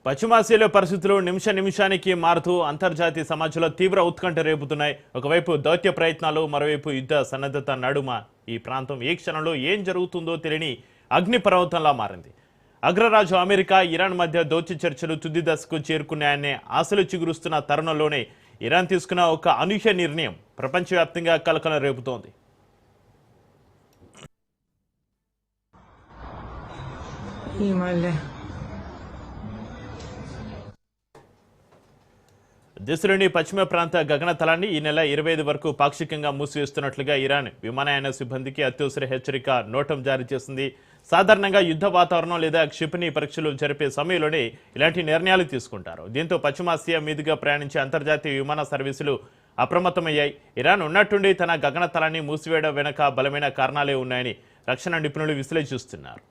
పశ్చిమాసియాలో పరిస్థితులు నిమిషానికి మారుతూ అంతర్జాతీయ సమాజంలో తీవ్ర ఉత్కంఠ రేపుతున్నాయి. ఒకవైపు దౌత్య ప్రయత్నాలు, మరోవైపు యుద్ధ సన్నద్ధత నడుమ ఈ ప్రాంతం ఏ క్షణంలో ఏం జరుగుతుందో తెలియని అగ్నిపర్వతంలా మారింది. అగ్రరాజు అమెరికా, ఇరాన్ మధ్య దౌత్య చర్చలు తుది దశకు చేరుకున్నాయనే ఆశలు చిగురుస్తున్న తరుణంలోనే ఇరాన్ తీసుకున్న ఒక అనూహ్య నిర్ణయం ప్రపంచవ్యాప్తంగా కలకలం రేపుతోంది. దేశంలోని పశ్చిమ ప్రాంత గగనతలాన్ని ఈ నెల 25 వరకు పాక్షికంగా మూసివేస్తున్నట్లుగా ఇరాన్ విమానయాన సిబ్బందికి అత్యవసర హెచ్చరిక నోటం జారీ చేసింది. సాధారణంగా యుద్ధ వాతావరణం లేదా క్షిపణి పరీక్షలు జరిపే సమయంలోనే ఇలాంటి నిర్ణయాలు తీసుకుంటారు. దీంతో పశ్చిమాసియా మీదుగా ప్రయాణించే అంతర్జాతీయ విమాన సర్వీసులు అప్రమత్తమయ్యాయి. ఇరాన్ ఉన్నట్టుండి తన గగనతలాన్ని మూసివేయడం వెనుక బలమైన కారణాలే ఉన్నాయని రక్షణ నిపుణులు విశ్లేషిస్తున్నారు.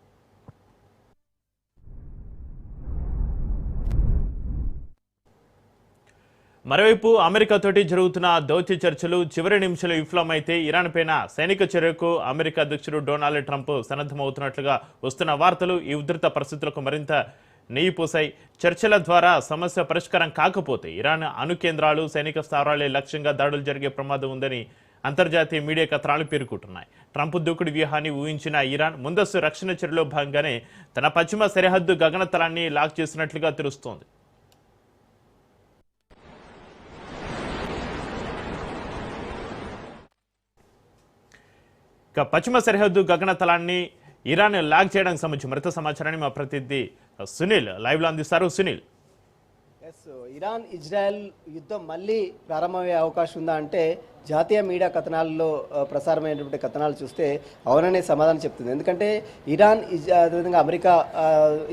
మరోవైపు అమెరికాతోటి జరుగుతున్న దౌత్య చర్చలు చివరి నిమిషంలో విఫలమైతే ఇరాన్ పైన సైనిక చర్యకు అమెరికా అధ్యక్షుడు డొనాల్డ్ ట్రంప్ సన్నద్ధమవుతున్నట్లుగా వస్తున్న వార్తలు ఈ ఉధృత పరిస్థితులకు మరింత నెయ్యి పోసాయి. చర్చల ద్వారా సమస్య పరిష్కారం కాకపోతే ఇరాన్ అణు కేంద్రాలు, సైనిక స్థావరాలే లక్ష్యంగా దాడులు జరిగే ప్రమాదం ఉందని అంతర్జాతీయ మీడియా కథనాలు పేర్కొంటున్నాయి. ట్రంప్ దూకుడు వ్యూహాన్ని ఊహించిన ఇరాన్ ముందస్తు రక్షణ చర్యలో భాగంగానే తన పశ్చిమ సరిహద్దు గగనతలాన్ని లాక్ చేసినట్లుగా తెలుస్తోంది. ఇక పశ్చిమ సరిహద్దు గగనతలాన్ని ఇరాన్ లాక్ చేయడానికి సంబంధించి మరింత సమాచారాన్ని మా ప్రతినిధి సునీల్ లైవ్లో అందిస్తారు. సునీల్, ఇరాన్ ఇజ్రాయెల్ యుద్ధం మళ్ళీ ప్రారంభమయ్యే అవకాశం ఉందా అంటే జాతీయ మీడియా కథనాల్లో ప్రసారమైనటువంటి కథనాలు చూస్తే అవుననే సమాధానం చెప్తుంది. ఎందుకంటే ఇరాన్ అదేవిధంగా అమెరికా,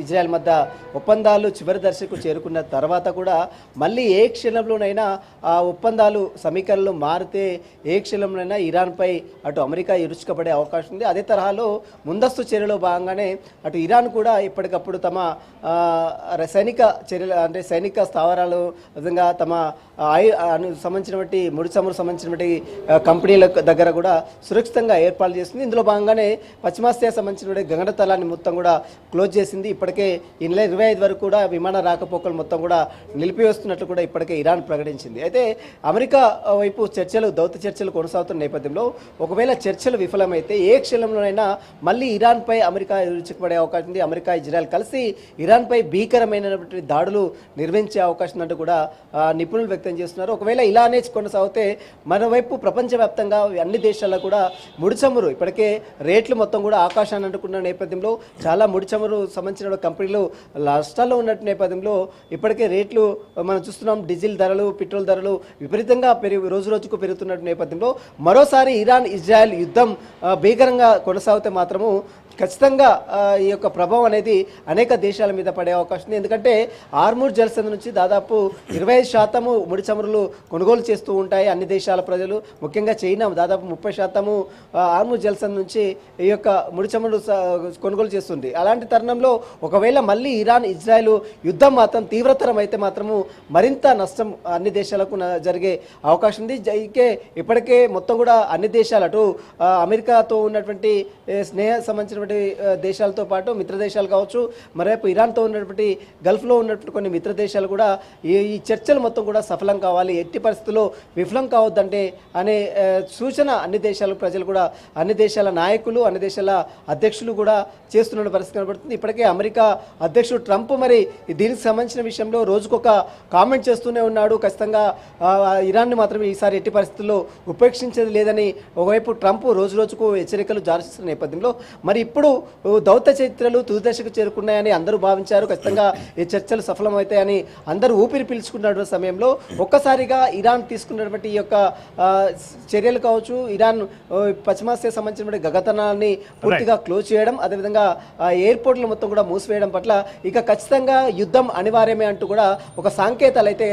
ఇజ్రాయెల్ మధ్య ఒప్పందాలు చివరి దశకు చేరుకున్న తర్వాత కూడా మళ్ళీ ఏ క్షణంలోనైనా ఆ ఒప్పందాలు సమీకరణలు మారితే ఏ క్షణంలోనైనా ఇరాన్పై అటు అమెరికా ఇరుచుకపడే అవకాశం ఉంది. అదే తరహాలో ముందస్తు చర్యలో భాగంగానే అటు ఇరాన్ కూడా ఇప్పటికప్పుడు తమ సైనిక చర్యలు అంటే సైనిక స్థావరాలు విధంగా తమ సంబంధించినటువంటి ముడి చమురు సంబంధించినటువంటి కంపెనీల దగ్గర కూడా సురక్షితంగా ఏర్పాటు చేసింది. ఇందులో భాగంగానే పశ్చిమాసియా సంబంధించిన గగనతలాన్ని మొత్తం కూడా క్లోజ్ చేసింది. ఇప్పటికే ఈ నెల 25 వరకు కూడా విమాన రాకపోకలు మొత్తం కూడా నిలిపివేస్తున్నట్లు కూడా ఇప్పటికే ఇరాన్ ప్రకటించింది. అయితే అమెరికా వైపు దౌత్య చర్చలు కొనసాగుతున్న నేపథ్యంలో ఒకవేళ చర్చలు విఫలమైతే ఏ క్షణంలోనైనా మళ్ళీ ఇరాన్పై అమెరికా విరుచుకుపడే అవకాశం ఉంది. అమెరికా, ఇజ్రాయెల్ కలిసి ఇరాన్పై భీకరమైనటువంటి దాడులు నిర్వహించే అవకాశం అంటూ కూడా నిపుణులు వ్యక్తం చేస్తున్నారు. ఒకవేళ ఇలానే కొనసాగితే మరోవైపు ప్రపంచవ్యాప్తంగా అన్ని దేశాల్లో కూడా ముడిచమురు ఇప్పటికే రేట్లు మొత్తం కూడా ఆకాశాన్ని అంటుకున్న నేపథ్యంలో చాలా ముడిచమురు సంబంధించిన కంపెనీలు నష్టాల్లో ఉన్న నేపథ్యంలో ఇప్పటికే రేట్లు మనం చూస్తున్నాం. డీజిల్ ధరలు, పెట్రోల్ ధరలు విపరీతంగా రోజు రోజుకు పెరుగుతున్న నేపథ్యంలో మరోసారి ఇరాన్ ఇజ్రాయెల్ యుద్ధం భీకరంగా కొనసాగితే మాత్రము ఖచ్చితంగా ఈ యొక్క ప్రభావం అనేది అనేక దేశాల మీద పడే అవకాశం ఉంది. ఎందుకంటే హార్ముజ్ జలసంధి నుంచి దాదాపు 25% ముడి చమురులు కొనుగోలు చేస్తూ ఉంటాయి అన్ని దేశాల ప్రజలు. ముఖ్యంగా చైనా దాదాపు 30% హార్ముజ్ జలసంధి నుంచి ఈ యొక్క ముడి చమురు కొనుగోలు చేస్తుంది. అలాంటి తరుణంలో ఒకవేళ మళ్ళీ ఇరాన్ ఇజ్రాయెల్ యుద్ధం మాత్రం తీవ్రతరం అయితే మాత్రము మరింత నష్టం అన్ని దేశాలకు జరిగే అవకాశం ఉంది. ఇప్పటికే మొత్తం కూడా అన్ని దేశాలు అటు అమెరికాతో ఉన్నటువంటి స్నేహ సంబంధించిన దేశాలతో పాటు మిత్ర దేశాలు కావచ్చు, మరోవైపు ఇరాన్తో ఉన్నటువంటి గల్ఫ్లో ఉన్నటువంటి కొన్ని మిత్ర దేశాలు కూడా ఈ చర్చలు మొత్తం కూడా సఫలం కావాలి, ఎట్టి పరిస్థితుల్లో విఫలం కావద్దంటే అనే సూచన అన్ని దేశాల ప్రజలు కూడా, అన్ని దేశాల నాయకులు, అన్ని దేశాల అధ్యక్షులు కూడా చేస్తున్న పరిస్థితి కనబడుతుంది. ఇప్పటికే అమెరికా అధ్యక్షుడు ట్రంప్ మరి దీనికి సంబంధించిన విషయంలో రోజుకొక కామెంట్ చేస్తూనే ఉన్నాడు. ఖచ్చితంగా ఇరాన్ని మాత్రం ఈసారి ఎట్టి పరిస్థితుల్లో ఉపేక్షించేది లేదని ఒకవైపు ట్రంప్ రోజు రోజుకు హెచ్చరికలు జారీ చేస్తున్న నేపథ్యంలో మరి ఇప్పుడు దౌత్య చరిత్రలు తుది దశకు చేరుకున్నాయని అందరూ భావించారు. ఖచ్చితంగా ఈ చర్చలు సఫలమవుతాయని అందరూ ఊపిరి పీల్చుకున్న సమయంలో ఒక్కసారిగా ఇరాన్ తీసుకున్నటువంటి ఈ యొక్క చర్యలు కావచ్చు, ఇరాన్ పశ్చిమాసియా సంబంధించిన గగనతలాన్ని పూర్తిగా క్లోజ్ చేయడం, అదేవిధంగా ఎయిర్పోర్ట్లు మొత్తం కూడా మూసివేయడం పట్ల ఇక ఖచ్చితంగా యుద్ధం అనివార్యమే అంటూ కూడా ఒక సంకేతాలు అయితే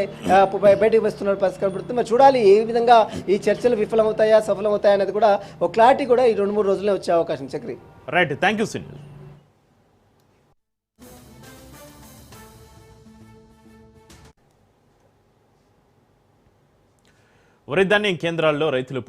బయటకు వస్తున్న పరిస్థితి కనబడుతుంది. మరి చూడాలి ఏ విధంగా ఈ చర్చలు విఫలమవుతాయా సఫలమవుతాయా అనేది కూడా ఒక క్లారిటీ కూడా ఈ 2-3 రోజుల్లో వచ్చే అవకాశం. Chakri, right, thank you Sunil. వరి ధాన్యం కేంద్రాల్లో రైతులు